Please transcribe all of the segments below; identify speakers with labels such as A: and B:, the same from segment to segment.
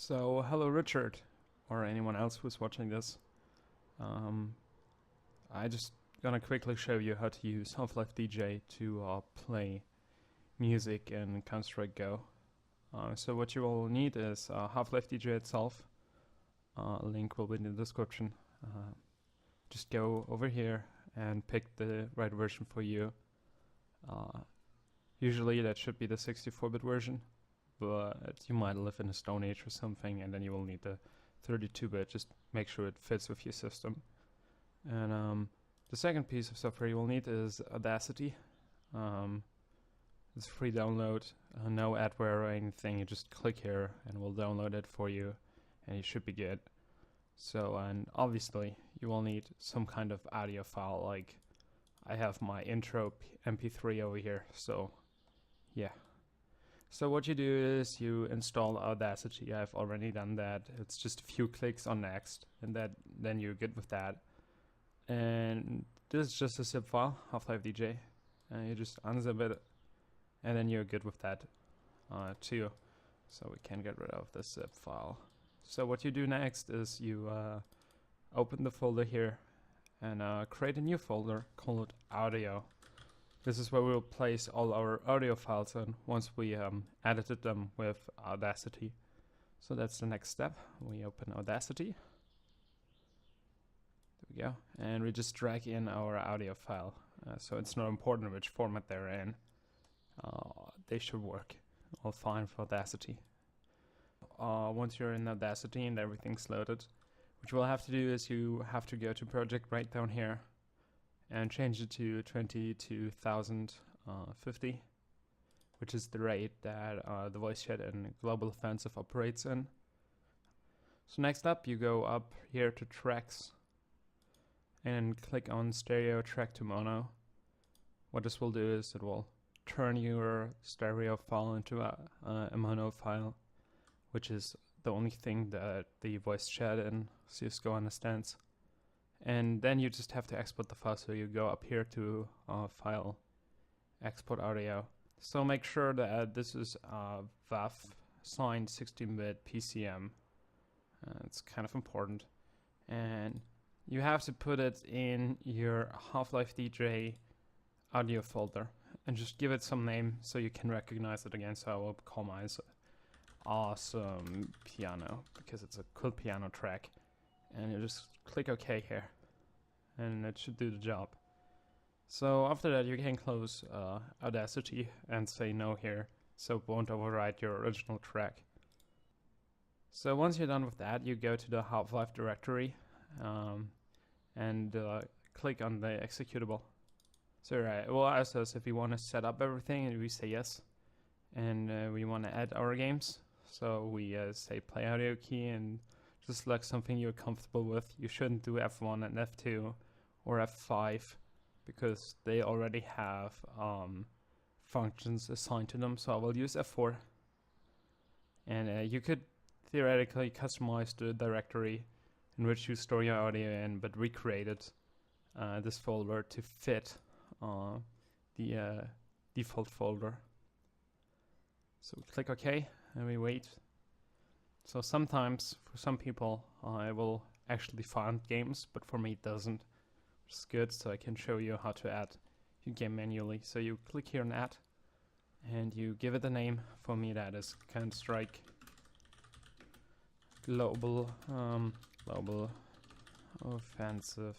A: So, hello Richard, or anyone else who's watching this. I just gonna quickly show you how to use HLdj to play music in Counter-Strike Go. So what you will need is HLdj itself. Link will be in the description. Just go over here and pick the right version for you. Usually that should be the 64-bit version, but you might live in a Stone Age or something, and then you will need the 32-bit. Just make sure it fits with your system. And the second piece of software you will need is Audacity. It's a free download, no adware or anything. You just click here and we'll download it for you, and you should be good. So, and obviously you will need some kind of audio file. Like I have my intro MP3 over here, so yeah. So what you do is you install Audacity. I've already done that. It's just a few clicks on next, and then you're good with that. And this is just a zip file, HLdj, and you just unzip it, and then you're good with that too. So we can get rid of the zip file. So what you do next is you open the folder here and create a new folder called audio. This is where we'll place all our audio files in once we edited them with Audacity. So that's the next step. We open Audacity. There we go. And we just drag in our audio file. So it's not important which format they're in. They should work all fine for Audacity. Once you're in Audacity and everything's loaded, what you will have to do is you have to go to project right down here and change it to 22,050, which is the rate that the voice chat and global offensive operates in. So next up, you go up here to tracks and click on stereo track to mono. What this will do is it will turn your stereo file into a mono file, which is the only thing that the voice chat in CSGO understands. And then you just have to export the file, so you go up here to File, Export Audio. So make sure that this is WAV signed 16-bit PCM. It's kind of important. And you have to put it in your HLdj audio folder and just give it some name so you can recognize it again. So I will call mine Awesome Piano, because it's a cool piano track. And you just click OK here, and it should do the job. So after that, you can close Audacity and say no here, so it won't override your original track. So once you're done with that, you go to the Half-Life directory and click on the executable. So it will ask us if we want to set up everything, and we say yes. And we want to add our games, so we say Playaudio key and just select something you're comfortable with. You shouldn't do F1 and F2 or F5 because they already have functions assigned to them. So I will use F4. And you could theoretically customize the directory in which you store your audio in, but recreated this folder to fit the default folder. So we click OK and we wait. So sometimes, for some people, it will actually find games, but for me it doesn't, which is good, so I can show you how to add your game manually. So you click here on Add, and you give it a name. For me that is Counter-Strike Global Offensive.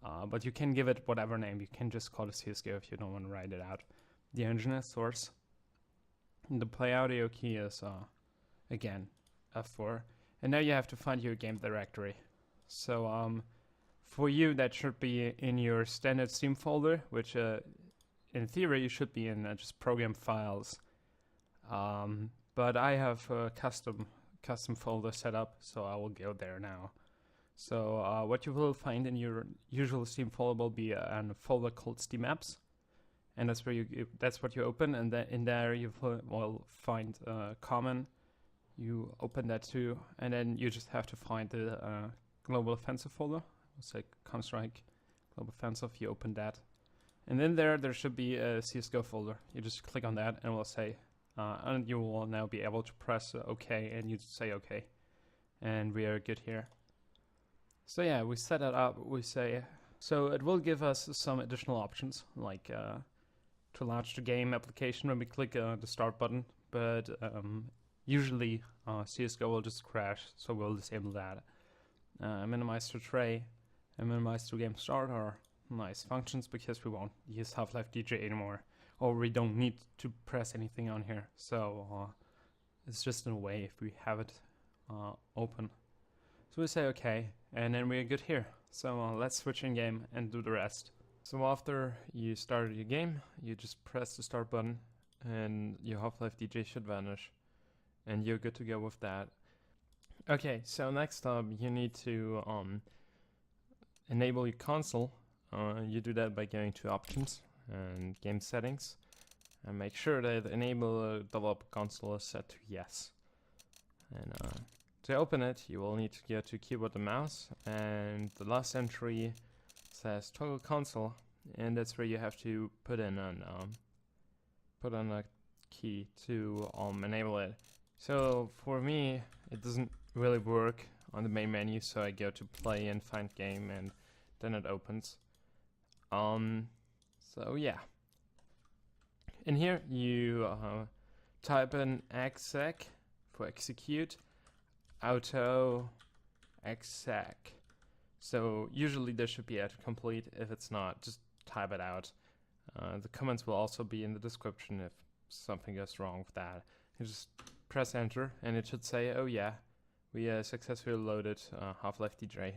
A: But you can give it whatever name. You can just call it CSGO if you don't want to write it out. The engine is source. And the Playaudio key is again F4, and now you have to find your game directory. So for you that should be in your standard Steam folder, which in theory you should be in just program files, but I have a custom folder set up, so I will go there now. So what you will find in your usual Steam folder will be a folder called Steam Apps, and that's where that's what you open, and then in there you will find common. You open that too, and then you just have to find the global offensive folder. It's like Counter-Strike global offensive. You open that, and then there should be a CSGO folder. You just click on that, and we'll say and you will now be able to press OK, and you say OK, and we are good here. So yeah, we set it up, we say, so it will give us some additional options, like to launch the game application when we click the start button, but usually CSGO will just crash, so we'll disable that. Minimize to tray and minimize to game start are nice functions because we won't use HLdj anymore, or we don't need to press anything on here, so it's just in a way if we have it open. So we say OK, and then we're good here. So let's switch in game and do the rest. So after you started your game, you just press the start button and your HLdj should vanish, and you're good to go with that. Okay, so next up you need to enable your console. You do that by going to options and game settings, and make sure that enable developer console is set to yes. And to open it, you will need to go to keyboard and mouse, and the last entry says toggle console, and that's where you have to put in a key to enable it. So for me, it doesn't really work on the main menu, so I go to play and find game, and then it opens. So yeah, in here you type in exec for execute, autoexec. So usually there should be autocomplete. If it's not, just type it out. The comments will also be in the description if something goes wrong with that. You just press enter and it should say, oh yeah, we successfully loaded HLdj.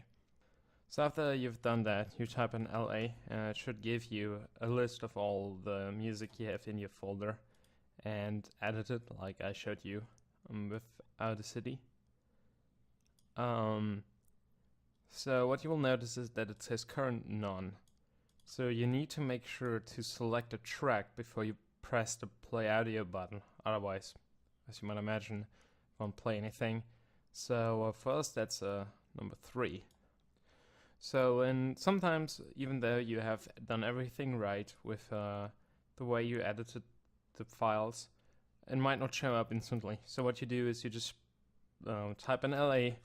A: So after you've done that, you type in LA, and it should give you a list of all the music you have in your folder and edit it like I showed you with Audacity. So what you will notice is that it says current none. So you need to make sure to select a track before you press the Playaudio button. Otherwise, as you might imagine, won't play anything. So for us, that's number 3. So, and sometimes, even though you have done everything right with the way you edited the files, it might not show up instantly. So what you do is you just type in LA,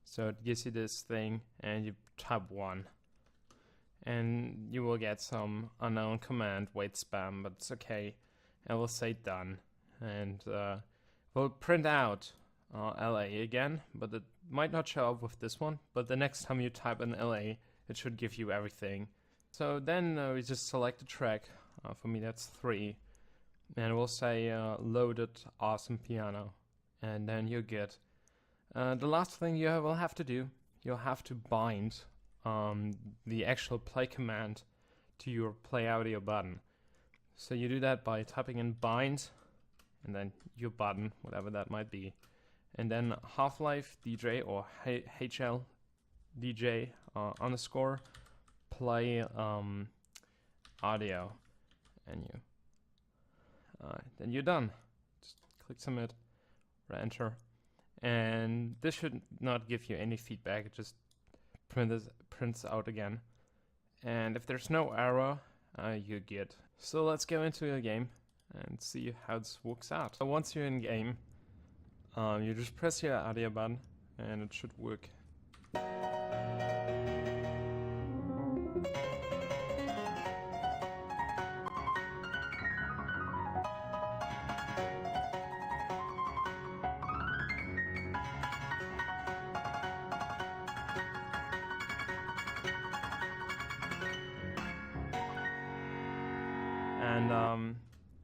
A: so it gives you this thing, and you type 1. And you will get some unknown command, wait spam, but it's okay. And we'll say done. And we'll print out LA again, but it might not show up with this one, but the next time you type in LA, it should give you everything. So then we just select a track, for me that's 3, and we'll say loaded awesome piano, and then you're good. The last thing you will have to do, you'll have to bind the actual play command to your Playaudio button. So you do that by typing in bind, and then your button, whatever that might be. And then HLdj or HLdj underscore play audio, and then you're done. Just click submit or enter, and this should not give you any feedback. It just prints out again, and if there's no error, you're good. So let's go into a game and see how this works out. So once you're in game, you just press your audio button and it should work.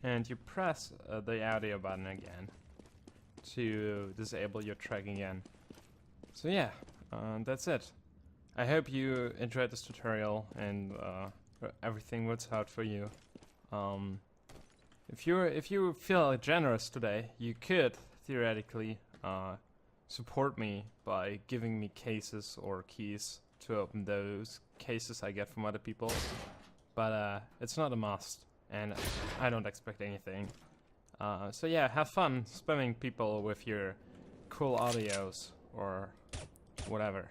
A: And you press the audio button again to disable your track again. So yeah, that's it. I hope you enjoyed this tutorial and everything works out for you. If you feel generous today, you could theoretically support me by giving me cases or keys to open those cases I get from other people. But it's not a must, and I don't expect anything. So yeah, have fun spamming people with your cool audios or whatever.